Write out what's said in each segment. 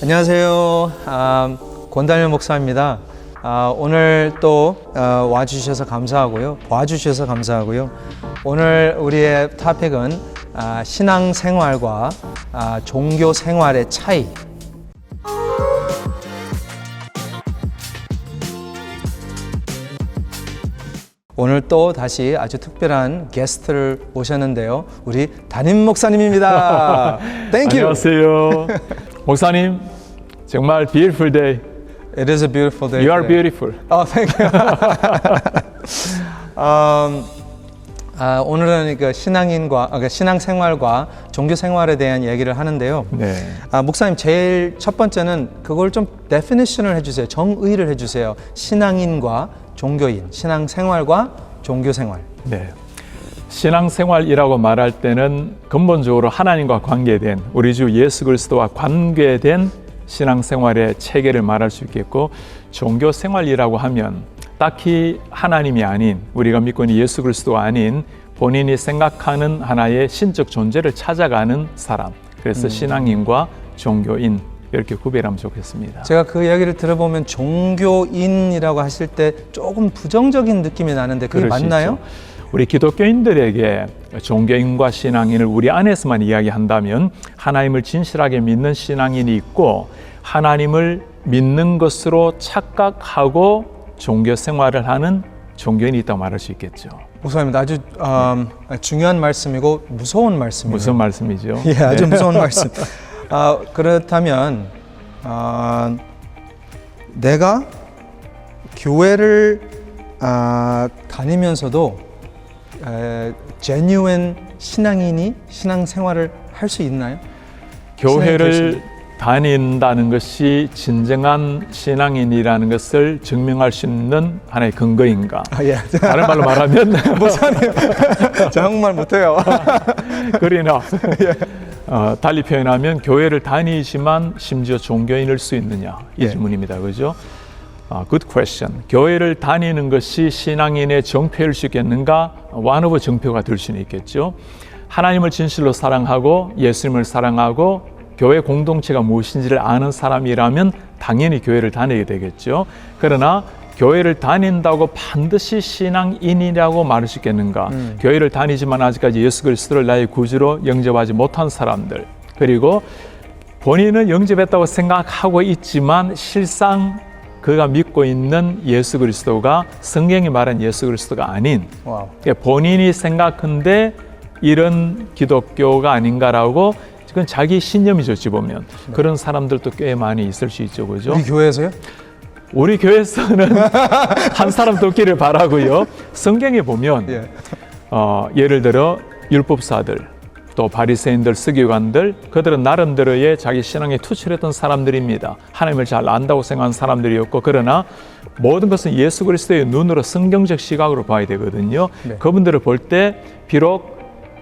안녕하세요. 권다일 목사입니다. 오늘 또 와주셔서 감사하고요. 봐주셔서 감사하고요. 오늘 우리의 토픽은 신앙생활과 종교생활의 차이. 오늘 또 다시 아주 특별한 게스트를 모셨는데요. 우리 담임 목사님입니다. Thank you. 안녕하세요. 목사님, 정말 beautiful day. It is a beautiful day. You are beautiful. Oh, thank you. 오늘은 그 신앙생활과 종교생활에 대한 얘기를 하는데요. 네. 목사님, 제일 첫 번째는 그걸 좀 definition을 해주세요. 정의를 해주세요. 신앙인과 종교인, 신앙생활과 종교생활. 네. 신앙생활이라고 말할 때는 근본적으로 하나님과 관계된 우리 주 예수 그리스도와 관계된 신앙생활의 체계를 말할 수 있겠고, 종교생활이라고 하면 딱히 하나님이 아닌, 우리가 믿고 있는 예수 그리스도가 아닌 본인이 생각하는 하나의 신적 존재를 찾아가는 사람, 그래서 신앙인과 종교인 이렇게 구별하면 좋겠습니다. 제가 그 이야기를 들어보면 종교인이라고 하실 때 조금 부정적인 느낌이 나는데 그게 맞나요? 우리 기독교인들에게 종교인과 신앙인을 우리 안에서만 이야기한다면 하나님을 진실하게 믿는 신앙인이 있고, 하나님을 믿는 것으로 착각하고 종교 생활을 하는 종교인이 있다고 말할 수 있겠죠. 목사님, 아주 중요한 말씀이고 무서운 말씀이에요. 무슨 말씀이죠? 예, 아주 무서운 말씀. 그렇다면 내가 교회를 다니면서도 genuine 신앙인이 신앙생활을 할 수 있나요? 교회를 다닌다는 것이 진정한 신앙인이라는 것을 증명할 수 있는 하나의 근거인가? 예. 다른 말로 말하면 목사님, 정말 못해요. 그러나 달리 표현하면 교회를 다니지만 심지어 종교인일 수 있느냐, 이 질문입니다. 그죠? Good question. 교회를 다니는 것이 신앙인의 정표일 수 있겠는가? one of 정표가 될 수는 있겠죠. 하나님을 진실로 사랑하고 예수님을 사랑하고 교회 공동체가 무엇인지를 아는 사람이라면 당연히 교회를 다니게 되겠죠. 그러나 교회를 다닌다고 반드시 신앙인이라고 말할 수 있겠는가? 교회를 다니지만 아직까지 예수 그리스도를 나의 구주로 영접하지 못한 사람들, 그리고 본인은 영접했다고 생각하고 있지만 실상 그가 믿고 있는 예수 그리스도가 성경이 말한 예수 그리스도가 아닌, 본인이 생각한데 이런 기독교가 아닌가라고, 그건 자기 신념이죠, 어찌 보면. 그런 사람들도 꽤 많이 있을 수 있죠, 그죠? 우리 교회에서요? 우리 교회에서는 한 사람 돕기를 바라고요. 성경에 보면 예를 들어 율법사들, 또 바리새인들, 서기관들, 그들은 나름대로의 자기 신앙에 투철했던 사람들입니다. 하나님을 잘 안다고 생각하는 사람들이었고, 그러나 모든 것은 예수 그리스도의 눈으로 성경적 시각으로 봐야 되거든요. 그분들을 볼 때 비록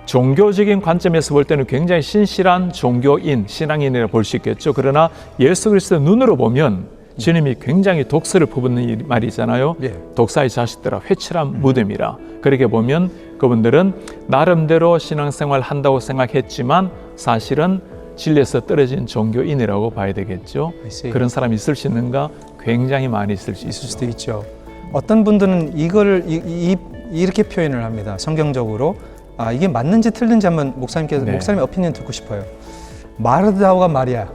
종교적인 관점에서 볼 때는 굉장히 신실한 종교인, 신앙인이라고 볼 수 있겠죠. 그러나 예수 그리스도 눈으로 보면 주님이 굉장히 독서를 퍼붓는 말이잖아요. 독사의 자식들아, 회칠한 무덤이라. 그렇게 보면 그분들은 나름대로 신앙생활 한다고 생각했지만 사실은 진리에서 떨어진 종교인이라고 봐야 되겠죠. 그런 사람이 있을 수 있는가? 굉장히 많이 있을 수도 있죠. 어떤 분들은 이거를 이렇게 표현을 합니다. 성경적으로. 이게 맞는지 틀린지 한번 목사님께서 목사님의 오피니언 듣고 싶어요. 마르다와 마리아.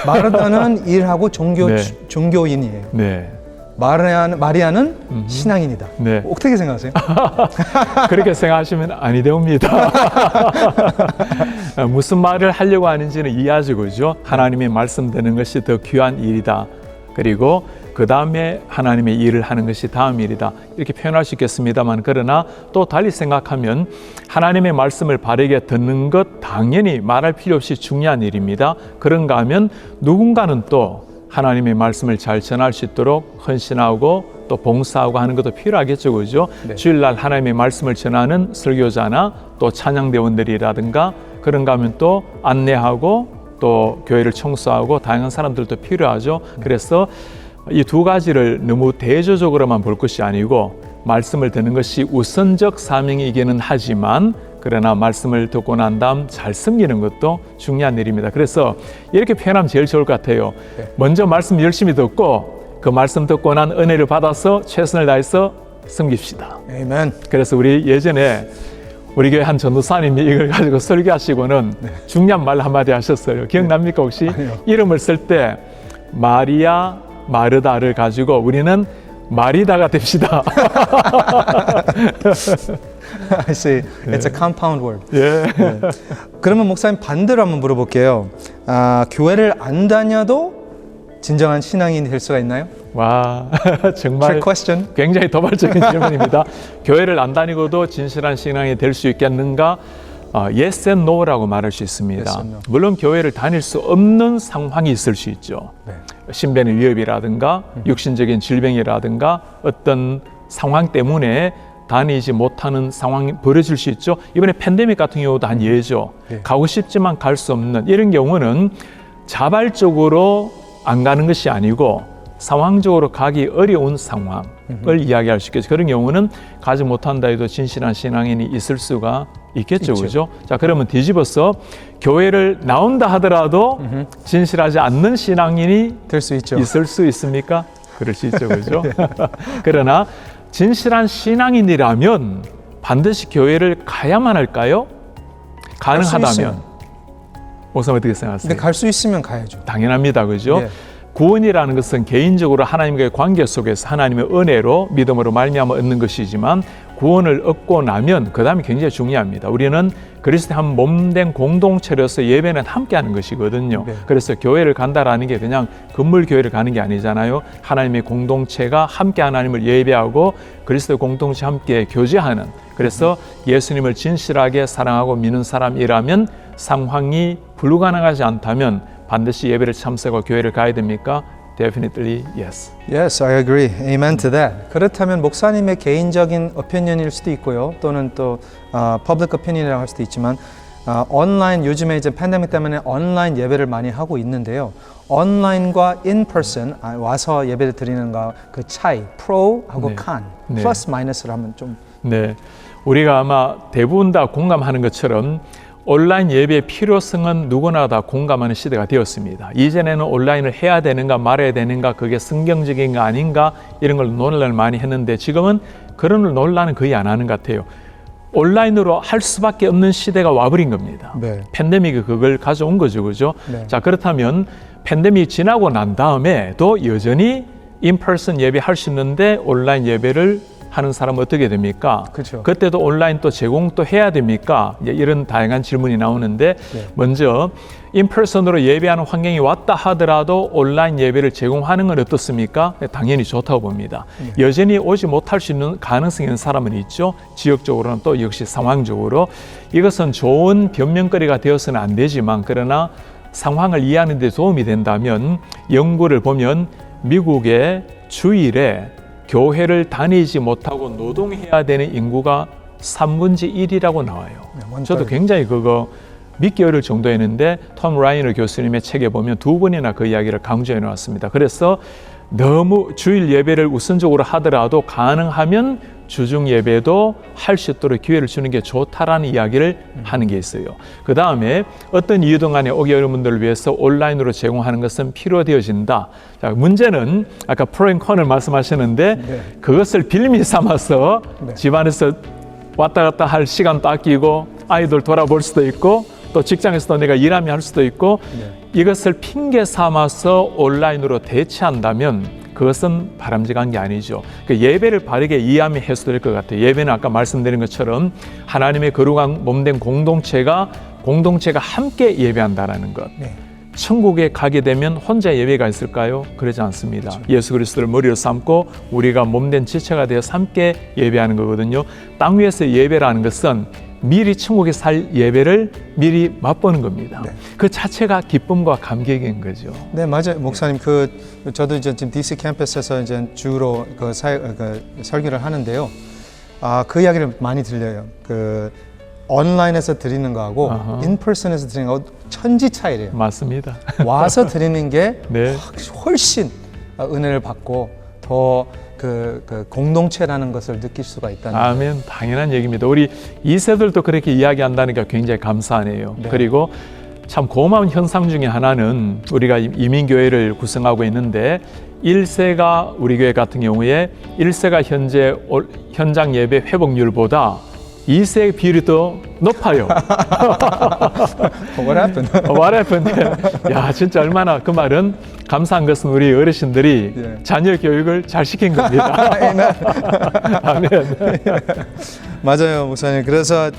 마르다는 일하고 종교인이에요. 마리아는 신앙인이다. 어떻게 생각하세요? 그렇게 생각하시면 아니 되옵니다. 무슨 말을 하려고 하는지는 이해하죠, 그죠? 하나님의 말씀되는 것이 더 귀한 일이다. 그리고 그 다음에 하나님의 일을 하는 것이 다음 일이다, 이렇게 표현할 수 있겠습니다만, 그러나 또 달리 생각하면 하나님의 말씀을 바르게 듣는 것 당연히 말할 필요 없이 중요한 일입니다. 그런가 하면 누군가는 또 하나님의 말씀을 잘 전할 수 있도록 헌신하고 또 봉사하고 하는 것도 필요하겠죠, 그죠? 주일날 하나님의 말씀을 전하는 설교자나 또 찬양대원들이라든가, 그런가 하면 또 안내하고 또 교회를 청소하고 다양한 사람들도 필요하죠. 그래서 이 두 가지를 너무 대조적으로만 볼 것이 아니고 말씀을 듣는 것이 우선적 사명이기는 하지만 그러나 말씀을 듣고 난 다음 잘 섬기는 것도 중요한 일입니다. 그래서 이렇게 표현하면 제일 좋을 것 같아요. 먼저 말씀 열심히 듣고 그 말씀 듣고 난 은혜를 받아서 최선을 다해서 섬깁시다. 아멘. 그래서 우리 예전에 우리 교회 한 전도사님이 이걸 가지고 설교하시고는 중요한 말 한마디 하셨어요. 기억납니까 혹시? 아니요. 이름을 쓸 때 마리아 마르다를 가지고 우리는 마리다가 됩시다. I see. It's a compound word. 예. 네. 그러면 목사님 반대로 한번 물어볼게요. 교회를 안 다녀도 진정한 신앙인이 될 수가 있나요? 와, 정말 Trick question. 굉장히 도발적인 질문입니다. 교회를 안 다니고도 진실한 신앙이 될 수 있겠는가? Yes and no라고 말할 수 있습니다. Yes and no. 물론 교회를 다닐 수 없는 상황이 있을 수 있죠. 네. 신변의 위협이라든가 육신적인 질병이라든가 어떤 상황 때문에 다니지 못하는 상황이 벌어질 수 있죠. 이번에 팬데믹 같은 경우도 한 예죠. 네. 가고 싶지만 갈 수 없는 이런 경우는 자발적으로 안 가는 것이 아니고 상황적으로 가기 어려운 상황을 이야기할 수 있겠죠. 그런 경우는 가지 못한다 해도 진실한 신앙인이 있을 수가 있겠죠. 그죠? 자, 그러면 뒤집어서 교회를 나온다 하더라도 진실하지 않는 신앙인이 될 수 있죠. 있을 수 있습니까? 그럴 수 있죠. 그죠? 그러나 진실한 신앙인이라면 반드시 교회를 가야만 할까요? 가능하다면. 목사님 어떻게 생각하세요? 근데 갈 수 있으면 가야죠. 당연합니다. 그죠? 네. 구원이라는 것은 개인적으로 하나님과의 관계 속에서 하나님의 은혜로 믿음으로 말미암아 얻는 것이지만 구원을 얻고 나면 그 다음이 굉장히 중요합니다. 우리는 그리스도의 한 몸된 공동체로서 예배는 함께하는 것이거든요. 네. 그래서 교회를 간다라는 게 그냥 건물 교회를 가는 게 아니잖아요. 하나님의 공동체가 함께 하나님을 예배하고 그리스도의 공동체 함께 교제하는, 그래서 예수님을 진실하게 사랑하고 믿는 사람이라면 상황이 불가능하지 않다면 반드시 예배를 참석하고 교회를 가야 됩니까? Definitely yes. Yes, I agree. Amen to that. 그렇다면 목사님의 개인적인 opinion일 수도 있고요. 또는 또 public opinion이라고 할 수도 있지만 온라인, 요즘에 이제 팬데믹 때문에 온라인 예배를 많이 하고 있는데요. 온라인과 in person 와서 예배를 드리는 거 그 차이, 프로하고 네. 칸, 네. 플러스 마이너스를 하면 좀 네, 우리가 아마 대부분 다 공감하는 것처럼 온라인 예배의 필요성은 누구나 다 공감하는 시대가 되었습니다. 이전에는 온라인을 해야 되는가 말아야 되는가, 그게 성경적인가 아닌가 이런 걸 논란을 많이 했는데 지금은 그런 논란은 거의 안 하는 것 같아요. 온라인으로 할 수밖에 없는 시대가 와버린 겁니다. 네. 팬데믹이 그걸 가져온 거죠. 그죠? 네. 자, 그렇다면 팬데믹이 지나고 난 다음에도 여전히 인퍼슨 예배 할 수 있는데 온라인 예배를 하는 사람은 어떻게 됩니까? 그렇죠. 그때도 온라인 또 제공 또 해야 됩니까? 이런 다양한 질문이 나오는데 네. 먼저 인퍼슨으로 예배하는 환경이 왔다 하더라도 온라인 예배를 제공하는 건 어떻습니까? 당연히 좋다고 봅니다. 여전히 오지 못할 수 있는 가능성이 있는 사람은 있죠. 지역적으로는 또 역시 상황적으로. 이것은 좋은 변명거리가 되어서는 안 되지만 그러나 상황을 이해하는 데 도움이 된다면 연구를 보면 미국의 주일에 교회를 다니지 못하고 노동해야 되는 인구가 3분의 1이라고 나와요. 네, 저도 굉장히 그거 믿기 어려울 정도였는데 톰 라이너 교수님의 책에 보면 2번이나 그 이야기를 강조해 놓았습니다. 그래서 너무 주일 예배를 우선적으로 하더라도 가능하면 주중 예배도 할 수 있도록 기회를 주는 게 좋다라는 이야기를 하는 게 있어요. 그 다음에 어떤 이유든 간에 오기 어려운 분들을 위해서 온라인으로 제공하는 것은 필요되어진다. 자, 문제는 아까 프로앤컨을 말씀하셨는데 네. 그것을 빌미 삼아서 네. 집안에서 왔다 갔다 할 시간도 아끼고 아이들 돌아볼 수도 있고 또 직장에서도 내가 일하며 할 수도 있고 이것을 핑계 삼아서 온라인으로 대체한다면 그것은 바람직한 게 아니죠. 그러니까 예배를 바르게 이해하면 해소될 것 같아요. 예배는 아까 말씀드린 것처럼 하나님의 거룩한 몸된 공동체가 함께 예배한다라는 것. 네. 천국에 가게 되면 혼자 예배가 있을까요? 그러지 않습니다. 그렇죠. 예수 그리스도를 머리로 삼고 우리가 몸된 지체가 되어 함께 예배하는 거거든요. 땅 위에서 예배라는 것은 미리 천국에 살 예배를 미리 맛보는 겁니다. 네. 그 자체가 기쁨과 감격인 거죠. 네, 맞아요. 목사님, 저도 이제 지금 DC 캠퍼스에서 이제 주로 설교를 하는데요. 그 이야기를 많이 들려요. 온라인에서 드리는 거하고 인퍼슨에서 드리는 거하고 천지 차이래요. 맞습니다. 와서 드리는 게 네. 훨씬 은혜를 받고 더 그 공동체라는 것을 느낄 수가 있다는 거예요. 아멘. 당연한 얘기입니다. 우리 2세들도 그렇게 이야기한다는 게 굉장히 감사하네요. 네. 그리고 참 고마운 현상 중에 하나는 우리가 이민교회를 구성하고 있는데 1세가 우리 교회 같은 경우에 1세가 현재 현장 예배 회복률보다 2세의 비율이 더 높아요. What happened? What happened? 야, 진짜 얼마나 그 말은 감사한 것은 우리 어르신들이 예. 자녀 교육을 잘 시킨 겁니다. 아멘. 맞아요, 목사님. 그래서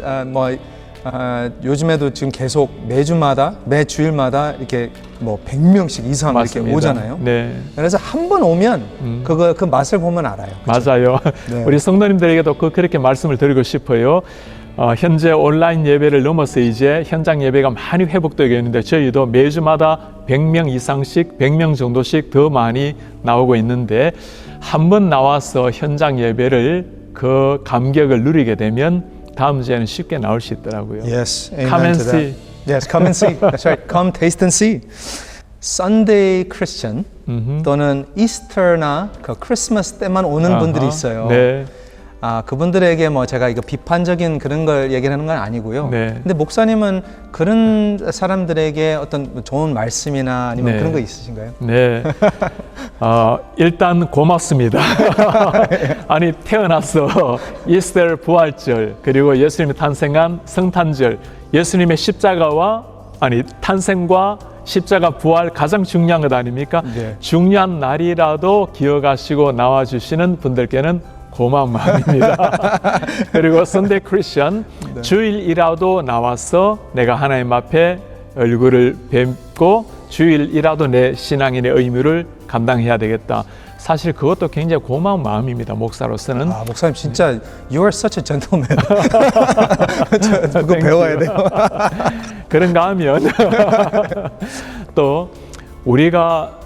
요즘에도 지금 계속 매 주일마다 이렇게 뭐 100명씩 이상 맞습니다. 이렇게 오잖아요. 네. 그래서 한 번 오면 그 맛을 보면 알아요. 맞아요. 네. 우리 성도님들에게도 그렇게 말씀을 드리고 싶어요. 현재 온라인 예배를 넘어서 이제 현장 예배가 많이 회복되고 있는데 저희도 매주마다 100명 이상씩 100명 정도씩 더 많이 나오고 있는데 한 번 나와서 현장 예배를 그 감격을 누리게 되면 다음 주에는 쉽게 나올 수 있더라고요. Yes, amen Come and to that. see. Yes, come and see. That's right. Come, taste and see. Sunday Christian 또는 이스터나 그 크리스마스 때만 오는 분들이 있어요. 네. 그분들에게 뭐 제가 이거 비판적인 그런 걸 얘기하는 건 아니고요. 네. 근데 목사님은 그런 사람들에게 어떤 좋은 말씀이나 아니면 네. 그런 거 있으신가요? 네. 일단 고맙습니다. 아니 태어나서 이스터 부활절 그리고 예수님이 탄생한 성탄절 예수님의 십자가와 탄생과 십자가 부활 가장 중요한 것 아닙니까? 네. 중요한 날이라도 기억하시고 나와주시는 분들께는 고마운 마음입니다. 그리고 선데이 크리스천 주일이라도 나와서 내가 하나님 앞에 얼굴을 뵙고 주일이라도 내 신앙인의 의무를 감당해야 되겠다. 사실 그것도 굉장히 고마운 마음입니다. 목사로서는. 목사님 진짜 You are such a gentleman. 그거 배워야 돼요. 그런가 하면 또 우리가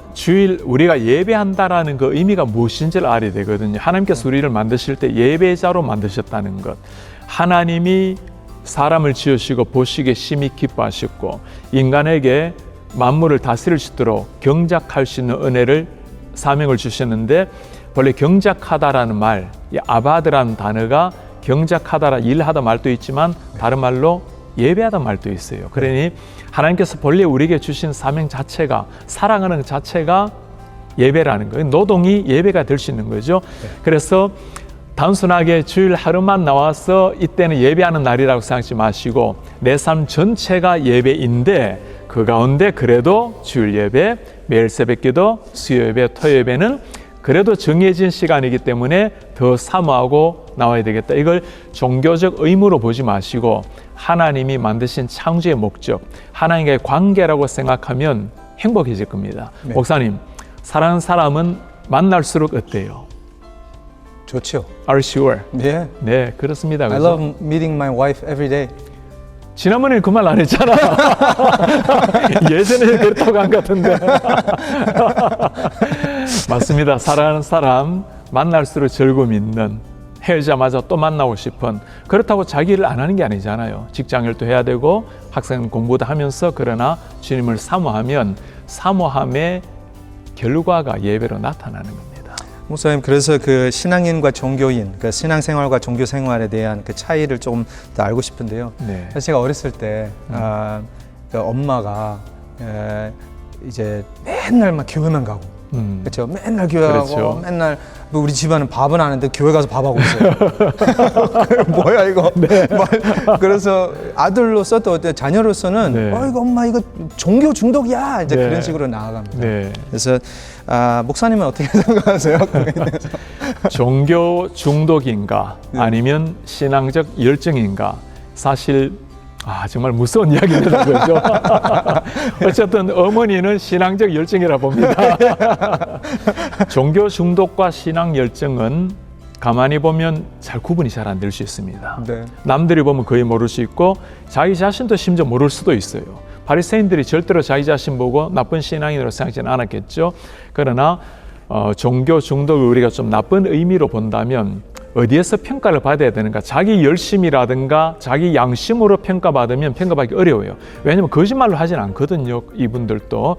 예배한다라는 그 의미가 무엇인지를 알아야 되거든요. 하나님께서 우리를 만드실 때 예배자로 만드셨다는 것. 하나님이 사람을 지으시고 보시기에 심히 기뻐하셨고 인간에게 만물을 다스릴 수 있도록 경작할 수 있는 은혜를 사명을 주셨는데 원래 경작하다라는 말, 이 아바드라는 단어가 경작하다라 일하다 말도 있지만 다른 말로 예배하다 말도 있어요. 그러니 하나님께서 본래 우리에게 주신 사명 자체가 사랑하는 자체가 예배라는 거예요. 노동이 예배가 될 수 있는 거죠. 그래서 단순하게 주일 하루만 나와서 이때는 예배하는 날이라고 생각하지 마시고 내 삶 전체가 예배인데 그 가운데 그래도 주일 예배, 매일 새벽기도, 수요 예배, 토요 예배는 그래도 정해진 시간이기 때문에 더 사모하고 나와야 되겠다. 이걸 종교적 의무로 보지 마시고 하나님이 만드신 창조의 목적, 하나님과의 관계라고 생각하면 행복해질 겁니다. 네. 목사님, 사랑하는 사람은 만날수록 어때요? 좋죠. Are you sure? Yeah. 네, 그렇습니다. I love meeting my wife every day. 지난번에 그 말 안 했잖아. 예전에 그렇다고 한 것 같은데. 맞습니다. 사랑하는 사람 만날수록 즐거움이 있는 헤어지자마자 또 만나고 싶은 그렇다고 자기 일을 안 하는 게 아니잖아요. 직장일도 해야 되고 학생 공부도 하면서 그러나 주님을 사모하면 사모함의 결과가 예배로 나타나는 겁니다. 목사님, 그래서 그 신앙인과 종교인, 그 신앙생활과 종교생활에 대한 그 차이를 조금 더 알고 싶은데요. 네. 사실 제가 어렸을 때 그 엄마가 이제 맨날 막 교회만 가고, 그렇죠? 맨날 교회하고, 그렇죠. 맨날 우리 집안은 밥은 안 하는데 교회 가서 밥하고 있어요. 뭐야 이거? 네. 그래서 아들로서 또 자녀로서는 네. 이거 엄마 이거 종교 중독이야 이제 네. 그런 식으로 나아갑니다. 네. 그래서 목사님은 어떻게 생각하세요? 종교 중독인가 아니면 신앙적 열정인가 사실 정말 무서운 이야기입니다. 그렇죠? 어쨌든 어머니는 신앙적 열정이라 봅니다. 종교 중독과 신앙 열정은 가만히 보면 잘 구분이 잘 안 될 수 있습니다. 네. 남들이 보면 거의 모를 수 있고 자기 자신도 심지어 모를 수도 있어요. 바리새인들이 절대로 자기 자신 보고 나쁜 신앙인으로 생각하지는 않았겠죠. 그러나 종교 중독을 우리가 좀 나쁜 의미로 본다면 어디에서 평가를 받아야 되는가? 자기 열심이라든가 자기 양심으로 평가받으면 평가받기 어려워요. 왜냐하면 거짓말로 하진 않거든요. 이분들도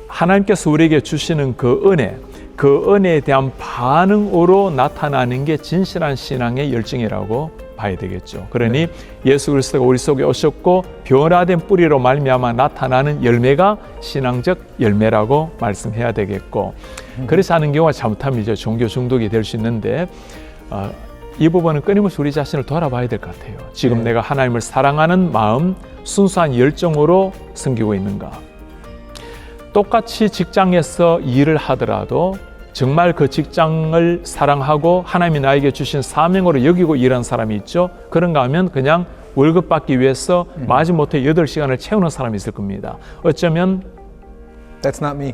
하나님께서 우리에게 주시는 그 은혜, 그 은혜에 대한 반응으로 나타나는 게 진실한 신앙의 열정이라고 봐야 되겠죠. 그러니 예수 그리스도가 우리 속에 오셨고 변화된 뿌리로 말미암아 나타나는 열매가 신앙적 열매라고 말씀해야 되겠고, 그렇지 않은 경우가 잘못하면 이제 종교 중독이 될 수 있는데, 이 부분은 끊임없이 우리 자신을 돌아봐야 될 것 같아요. 지금 내가 하나님을 사랑하는 마음, 순수한 열정으로 섬기고 있는가? 똑같이 직장에서 일을 하더라도 정말 그 직장을 사랑하고 하나님이 나에게 주신 사명으로 여기고 일하는 사람이 있죠. 그런가 하면 그냥 월급 받기 위해서 마지못해 8시간을 채우는 사람이 있을 겁니다. 어쩌면 That's not me.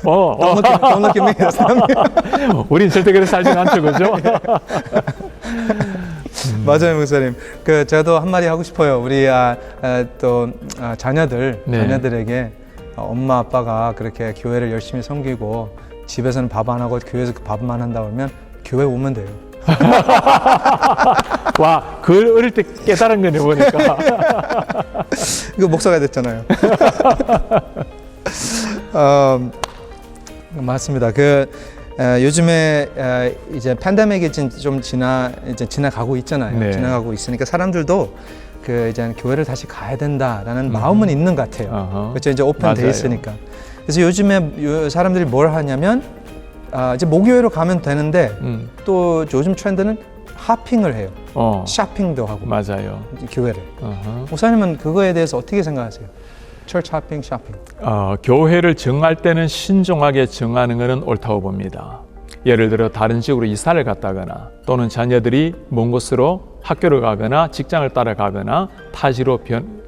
Don't look at me. That's not me. 우린 절대 그렇게 살진 않죠, 그죠? 맞아요, 목사님. 그 저도 한마디 하고 싶어요. 우리 자녀들에게 엄마 아빠가 그렇게 교회를 열심히 섬기고 집에서는 밥 안 하고 교회에서 밥만 한다 그러면 교회 오면 돼요. 와, 그걸 어릴 때 깨달은 거네 보니까. 이거 목사가 됐잖아요. 맞습니다. 요즘에 이제 팬데믹이 좀 지나가고 있잖아요. 네. 지나가고 있으니까 사람들도 이제 교회를 다시 가야 된다라는 마음은 있는 것 같아요. 그렇죠. 이제 오픈돼 있으니까. 그래서 요즘에 사람들이 뭘 하냐면 이제 목요일로 가면 되는데 또 요즘 트렌드는 하핑을 해요. 쇼핑도 하고. 맞아요. 교회를. 목사님은 그거에 대해서 어떻게 생각하세요? 처치 하핑, 쇼핑. 교회를 정할 때는 신중하게 정하는 것은 옳다고 봅니다. 예를 들어 다른 지역으로 이사를 갔다거나 또는 자녀들이 먼 곳으로 학교를 가거나 직장을 따라가거나 타지로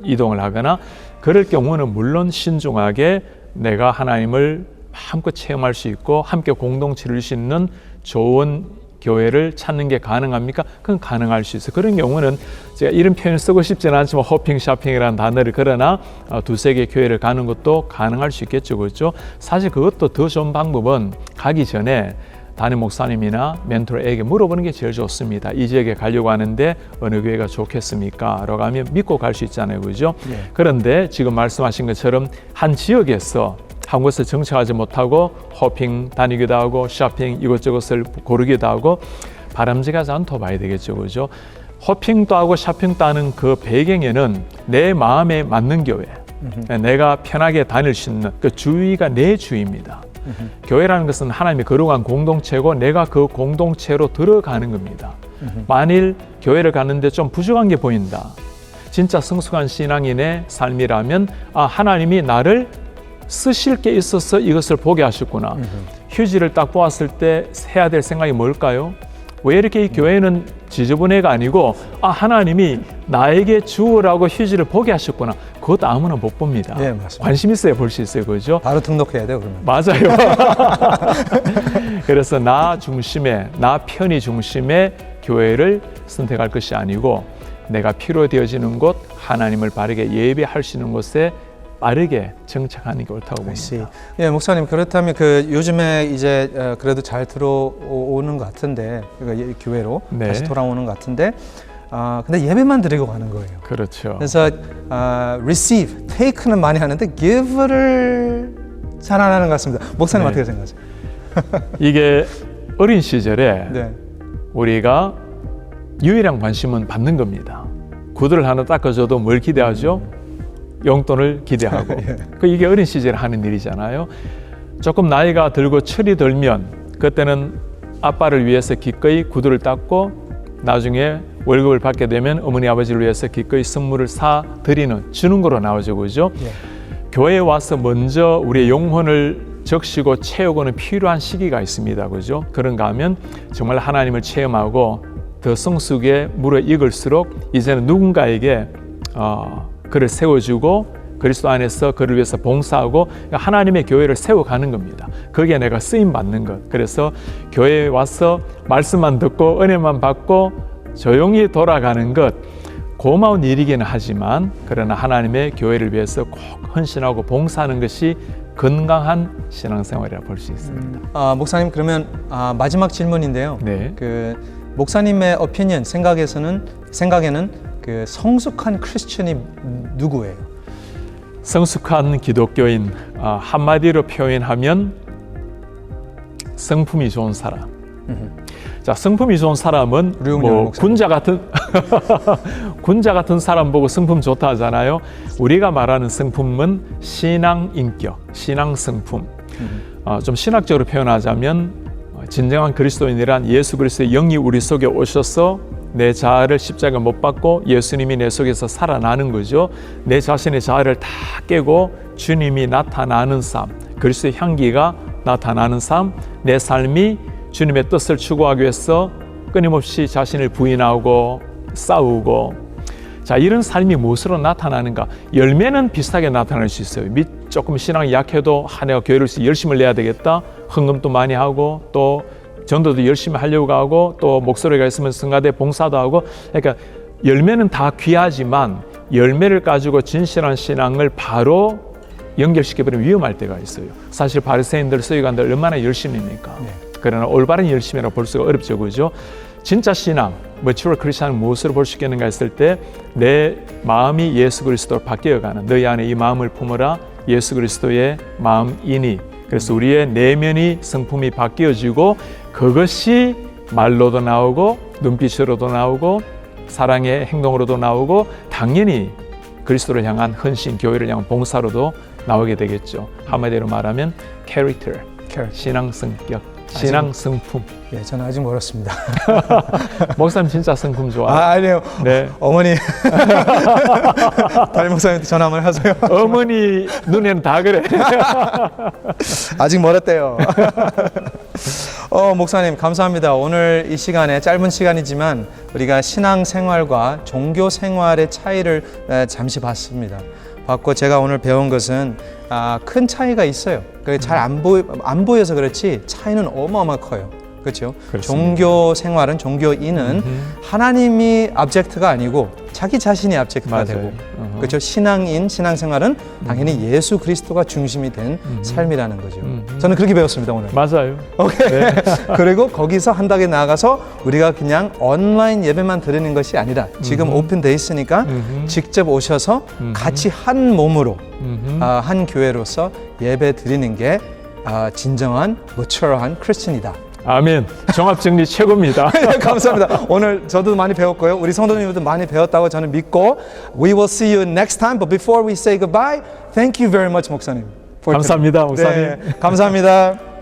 이동을 하거나 그럴 경우는 물론 신중하게 내가 하나님을 마음껏 체험할 수 있고 함께 공동체를 수 있는 좋은 교회를 찾는 게 가능합니까? 그건 가능할 수 있어요. 그런 경우는 제가 이런 표현을 쓰고 싶지는 않지만 호핑, 쇼핑이라는 단어를 그러나 두세 개 교회를 가는 것도 가능할 수 있겠죠. 그렇죠? 사실 그것도 더 좋은 방법은 가기 전에 담임 목사님이나 멘토에게 물어보는 게 제일 좋습니다. 이 지역에 가려고 하는데 어느 교회가 좋겠습니까? 라고 하면 믿고 갈 수 있잖아요. 그죠? 그런데 지금 말씀하신 것처럼 한 지역에서 한 곳에 정착하지 못하고 호핑 다니기도 하고 쇼핑 이것저것을 고르기도 하고 바람직하지 않다고 봐야 되겠죠. 그죠? 호핑도 하고 쇼핑도 하는 그 배경에는 내 마음에 맞는 교회, 내가 편하게 다닐 수 있는 그 주위가 내 주위입니다. 교회라는 것은 하나님이 거룩한 공동체고 내가 그 공동체로 들어가는 겁니다. 만일 교회를 가는데 좀 부족한 게 보인다. 진짜 성숙한 신앙인의 삶이라면 하나님이 나를 쓰실 게 있어서 이것을 보게 하셨구나. 휴지를 딱 보았을 때 해야 될 생각이 뭘까요? 왜 이렇게 이 교회는 지저분해가 아니고 하나님이 나에게 주우라고 휴지를 보게 하셨구나. 그것도 아무나 못 봅니다. 네, 맞습니다. 관심 있어야 볼 수 있어요. 그죠? 바로 등록해야 돼요, 그러면. 맞아요. 그래서 나 중심의, 나 편의 중심의 교회를 선택할 것이 아니고 내가 필요되어지는 곳, 하나님을 바르게 예배할 수 있는 곳에 빠르게 정착하는 게 옳다고 봅니다. 예, 목사님 그렇다면 요즘에 이제 그래도 잘 들어오는 것 같은데 그러니까 교회로 다시 돌아오는 것 같은데 근데 예배만 드리고 가는 거예요. 그렇죠. 그래서 receive, take는 많이 하는데 give를 잘 안 하는 것 같습니다. 목사님 어떻게 생각하세요? 이게 어린 시절에 우리가 유일한 관심은 받는 겁니다. 구두를 하나 닦아줘도 뭘 기대하죠? 용돈을 기대하고. 이게 어린 시절에 하는 일이잖아요. 조금 나이가 들고 철이 들면 그때는 아빠를 위해서 기꺼이 구두를 닦고 나중에 월급을 받게 되면 어머니 아버지를 위해서 기꺼이 선물을 사드리는 주는 거로 나오죠. 그죠? 교회에 와서 먼저 우리의 영혼을 적시고 채우고는 필요한 시기가 있습니다. 그죠? 그런가 하면 정말 하나님을 체험하고 더 성숙에 물어 익을수록 이제는 누군가에게 그를 세워주고 그리스도 안에서 그를 위해서 봉사하고 하나님의 교회를 세워가는 겁니다. 거기에 내가 쓰임받는 것. 그래서 교회에 와서 말씀만 듣고 은혜만 받고 조용히 돌아가는 것 고마운 일이기는 하지만 그러나 하나님의 교회를 위해서 꼭 헌신하고 봉사하는 것이 건강한 신앙생활이라 볼 수 있습니다. 목사님 그러면 마지막 질문인데요. 목사님의 opinion, 생각에는 그 성숙한 크리스천이 누구예요? 성숙한 기독교인 한마디로 표현하면 성품이 좋은 사람. 자, 성품이 좋은 사람은 류용렬 뭐 목사님. 군자 같은 사람 보고 성품 좋다 하잖아요. 우리가 말하는 성품은 신앙 인격, 신앙 성품. 좀 신학적으로 표현하자면 진정한 그리스도인이란 예수 그리스도의 영이 우리 속에 오셔서 내 자아를 십자가 못 박고 예수님이 내 속에서 살아나는 거죠. 내 자신의 자아를 다 깨고 주님이 나타나는 삶, 그리스도의 향기가 나타나는 삶, 내 삶이 주님의 뜻을 추구하기 위해서 끊임없이 자신을 부인하고 싸우고, 자, 이런 삶이 무엇으로 나타나는가? 열매는 비슷하게 나타날 수 있어요. 조금 신앙이 약해도 내가 교회를 열심히 내야 되겠다. 헌금도 많이 하고 또 전도도 열심히 하려고 하고 또 목소리가 있으면 성가대 봉사도 하고, 그러니까 열매는 다 귀하지만 열매를 가지고 진실한 신앙을 바로 연결시켜버리면 위험할 때가 있어요. 사실 바리새인들, 서기관들 얼마나 열심입니까? 네. 그러나 올바른 열심이라고 볼 수가 어렵죠, 그죠? 진짜 신앙, mature 크리스천은 무엇으로 볼 수 있겠는가 했을 때 내 마음이 예수 그리스도로 바뀌어가는, 너희 안에 이 마음을 품어라, 예수 그리스도의 마음이니. 그래서 우리의 내면이 성품이 바뀌어지고 그것이 말로도 나오고 눈빛으로도 나오고 사랑의 행동으로도 나오고 당연히 그리스도를 향한 헌신, 교회를 향한 봉사로도 나오게 되겠죠. 한마디로 말하면 character, 신앙 성격, 신앙 성품. 예, 저는 아직 멀었습니다. 목사님 진짜 성품 좋아요. 아니에요. 네. 어머니 담임 목사님한테 전화 한번 하세요. 어머니 눈에는 다 그래. 아직 멀었대요. 목사님 감사합니다. 오늘 이 시간에, 짧은 시간이지만 우리가 신앙생활과 종교생활의 차이를 잠시 봤고, 제가 오늘 배운 것은 큰 차이가 있어요. 잘 안 보여서 그렇지 차이는 어마어마 커요. 그렇죠? 종교생활은, 종교인은 하나님이 object가 아니고 자기 자신이 object가 되고, 그렇죠? 신앙생활은 당연히 예수 그리스도가 중심이 된 삶이라는 거죠. 저는 그렇게 배웠습니다, 오늘. 맞아요. 오케이. 네. 그리고 거기서 한 단계 나아가서 우리가 그냥 온라인 예배만 드리는 것이 아니라 지금 오픈돼 있으니까 직접 오셔서 같이 한 몸으로 한 교회로서 예배 드리는 게 진정한 mature한 크리스천이다. 아멘. 종합정리 최고입니다. 감사합니다. 오늘 저도 많이 배웠고요. 우리 성도님들도 많이 배웠다고 저는 믿고, We will see you next time. But before we say goodbye, thank you very much, 목사님. 감사합니다, 목사님. 네, 감사합니다.